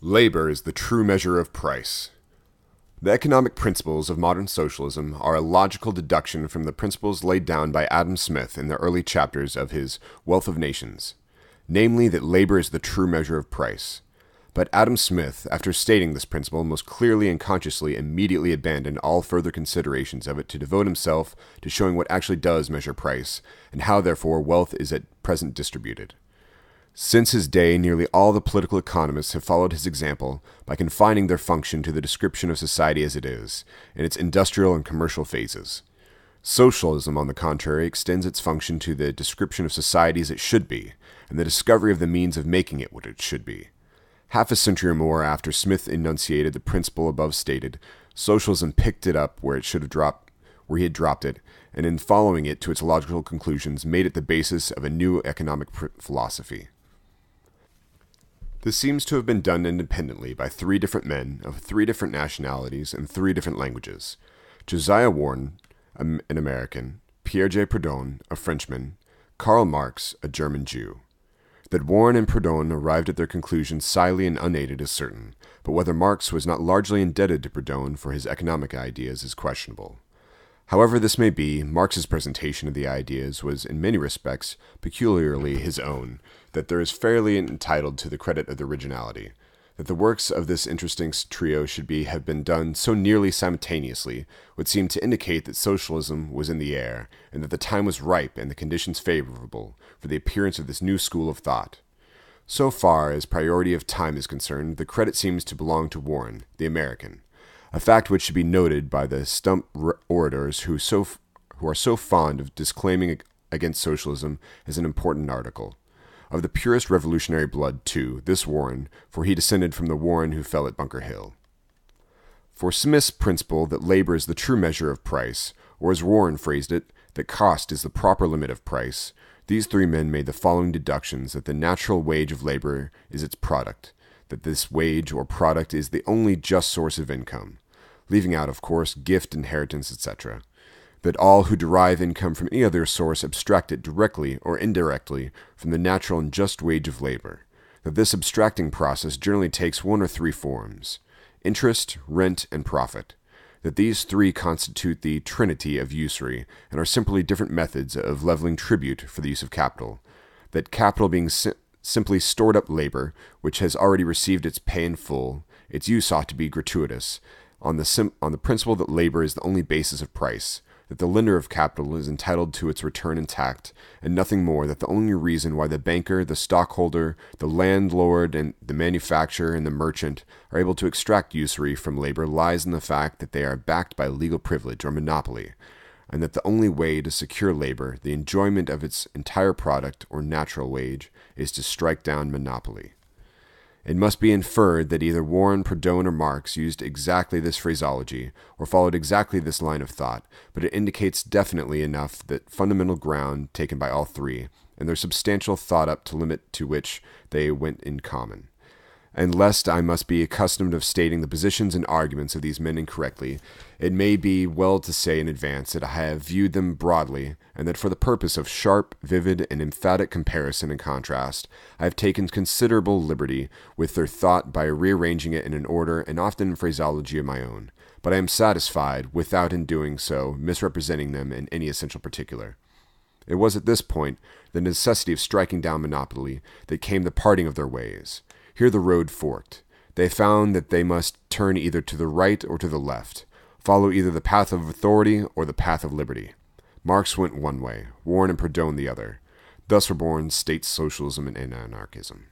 Labor is the true measure of price. The economic principles of modern socialism are a logical deduction from the principles laid down by Adam Smith in the early chapters of his Wealth of Nations, namely that labor is the true measure of price. But Adam Smith, after stating this principle, most clearly and consciously immediately abandoned all further considerations of it to devote himself to showing what actually does measure price, and how therefore wealth is at present distributed. Since his day, nearly all the political economists have followed his example by confining their function to the description of society as it is, in its industrial and commercial phases. Socialism, on the contrary, extends its function to the description of society as it should be, and the discovery of the means of making it what it should be. Half a century or more after Smith enunciated the principle above stated, socialism picked it up where he had dropped it, and in following it to its logical conclusions, made it the basis of a new economic philosophy. This seems to have been done independently by three different men of three different nationalities and three different languages: Josiah Warren, an American; Pierre J. Proudhon, a Frenchman; Karl Marx, a German Jew. That Warren and Proudhon arrived at their conclusions silently and unaided is certain, but whether Marx was not largely indebted to Proudhon for his economic ideas is questionable. However this may be, Marx's presentation of the ideas was in many respects peculiarly his own, that there is fairly entitled to the credit of the originality. That the works of this interesting trio should have been done so nearly simultaneously would seem to indicate that socialism was in the air, and that the time was ripe and the conditions favorable for the appearance of this new school of thought. So far as priority of time is concerned, the credit seems to belong to Warren, the American, a fact which should be noted by the stump orators who are so fond of disclaiming against socialism as an important article. Of the purest revolutionary blood, too, this Warren, for he descended from the Warren who fell at Bunker Hill. For Smith's principle that labor is the true measure of price, or as Warren phrased it, that cost is the proper limit of price, these three men made the following deductions: that the natural wage of labor is its product, that this wage or product is the only just source of income, leaving out, of course, gift, inheritance, etc., that all who derive income from any other source abstract it directly or indirectly from the natural and just wage of labor, that this abstracting process generally takes one or three forms: interest, rent, and profit, that these three constitute the trinity of usury and are simply different methods of leveling tribute for the use of capital, that capital being simply stored up labor, which has already received its pay in full, its use ought to be gratuitous, on the principle that labor is the only basis of price, that the lender of capital is entitled to its return intact, and nothing more, that the only reason why the banker, the stockholder, the landlord, and the manufacturer and the merchant are able to extract usury from labor lies in the fact that they are backed by legal privilege or monopoly, and that the only way to secure labor, the enjoyment of its entire product or natural wage, is to strike down monopoly. It must be inferred that either Warren, Proudhon, or Marx used exactly this phraseology, or followed exactly this line of thought, but it indicates definitely enough that fundamental ground taken by all three, and their substantial thought up to limit to which they went in common. And lest I must be accustomed of stating the positions and arguments of these men incorrectly, it may be well to say in advance that I have viewed them broadly, and that for the purpose of sharp, vivid, and emphatic comparison and contrast, I have taken considerable liberty with their thought by rearranging it in an order and often in phraseology of my own, but I am satisfied, without in doing so misrepresenting them in any essential particular. It was at this point, the necessity of striking down monopoly, that came the parting of their ways. Here the road forked. They found that they must turn either to the right or to the left, follow either the path of authority or the path of liberty. Marx went one way, Warren and Proudhon the other. Thus were born State Socialism and Anarchism.